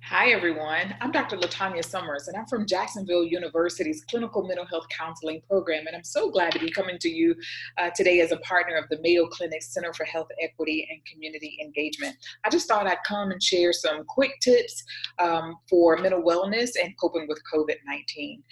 Hi, everyone. I'm Dr. Latanya Summers, and I'm from Jacksonville University's Clinical Mental Health Counseling Program. And I'm so glad to be coming to you today as a partner of the Mayo Clinic Center for Health Equity and Community Engagement. I just thought I'd come and share some quick tips for mental wellness and coping with COVID 19.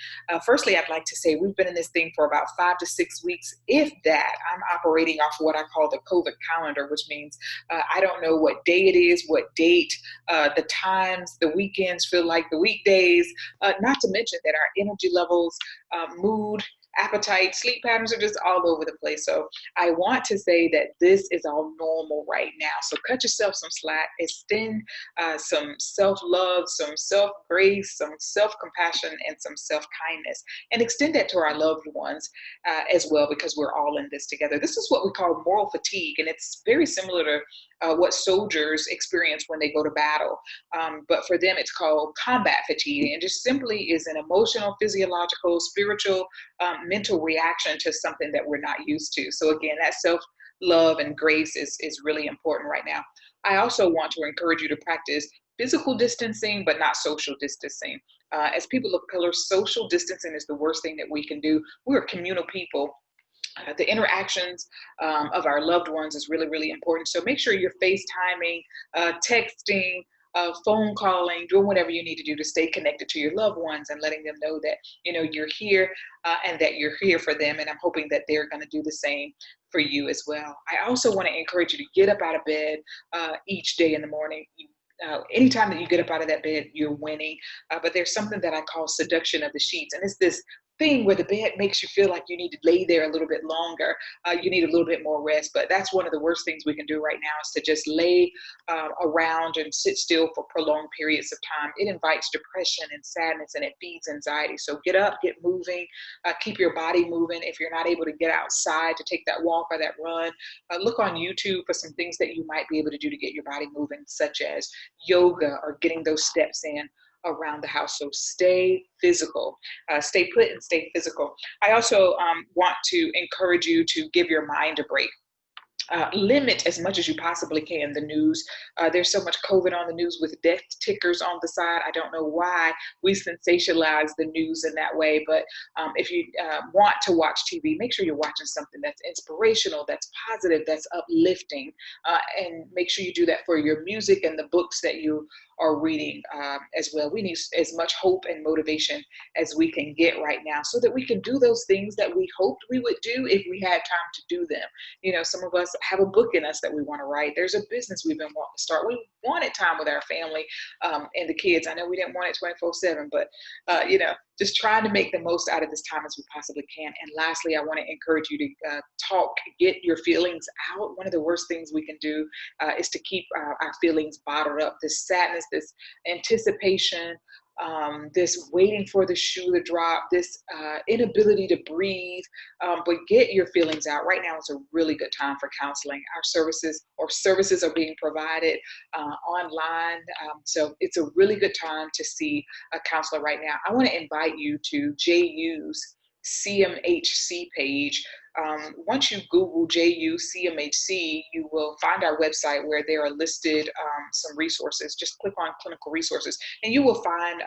Firstly, I'd like to say we've been in this thing for about 5 to 6 weeks, if that. I'm operating off what I call the COVID calendar, which means I don't know what day it is, what date, the times, the weekends feel like the weekdays, not to mention that our energy levels, mood, appetite, sleep patterns are just all over the place. So I want to say that this is all normal right now. So cut yourself some slack, extend some self love, some self grace, some self compassion, and some self kindness, and extend that to our loved ones as well, because we're all in this together. This is what we call moral fatigue, and it's very similar to what soldiers experience when they go to battle. But for them, it's called combat fatigue, and just simply is an emotional, physiological, spiritual, mental reaction to something that we're not used to. So again, that self love and grace is really important right now. I also want to encourage you to practice physical distancing, but not social distancing. As people of color, social distancing is the worst thing that we can do. We're communal people. The interactions of our loved ones is really, really important. So make sure you're FaceTiming, texting, phone calling, doing whatever you need to do to stay connected to your loved ones and letting them know that you're here and that you're here for them. And I'm hoping that they're going to do the same for you as well. I also want to encourage you to get up out of bed each day in the morning. Anytime that you get up out of that bed, you're winning. But there's something that I call seduction of the sheets, and it's this thing where the bed makes you feel like you need to lay there a little bit longer. You need a little bit more rest. But that's one of the worst things we can do right now is to just lay around and sit still for prolonged periods of time. It invites depression and sadness, and it feeds anxiety. So get up, get moving, keep your body moving. If you're not able to get outside to take that walk or that run, look on YouTube for some things that you might be able to do to get your body moving, such as yoga or getting those steps in around the house. So stay physical, stay put and stay physical. I also want to encourage you to give your mind a break. Limit as much as you possibly can the news. There's so much COVID on the news with death tickers on the side. I don't know why we sensationalize the news in that way, but if you want to watch TV, make sure you're watching something that's inspirational, that's positive, that's uplifting, and make sure you do that for your music and the books that you are reading as well. We need as much hope and motivation as we can get right now so that we can do those things that we hoped we would do if we had time to do them. Some of us have a book in us that we want to write. There's a business we've been wanting to start. We wanted time with our family and the kids. I know we didn't want it 24/7, but just trying to make the most out of this time as we possibly can. And lastly, I want to encourage you to talk, get your feelings out. One of the worst things we can do is to keep our feelings bottled up. This sadness, this anticipation, this waiting for the shoe to drop, this inability to breathe, but get your feelings out. Right now is a really good time for counseling. Our services are being provided online. So it's a really good time to see a counselor right now. I want to invite you to JU's CMHC page. Once you Google JU CMHC, you will find our website where there are listed some resources. Just click on clinical resources, and you will find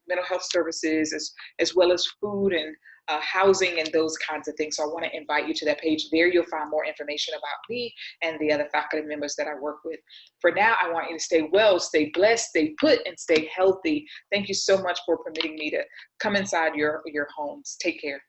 mental health services as well as food and housing and those kinds of things. So I want to invite you to that page. There you'll find more information about me and the other faculty members that I work with. For now, I want you to stay well, stay blessed, stay put, and stay healthy. Thank you so much for permitting me to come inside your homes. Take care.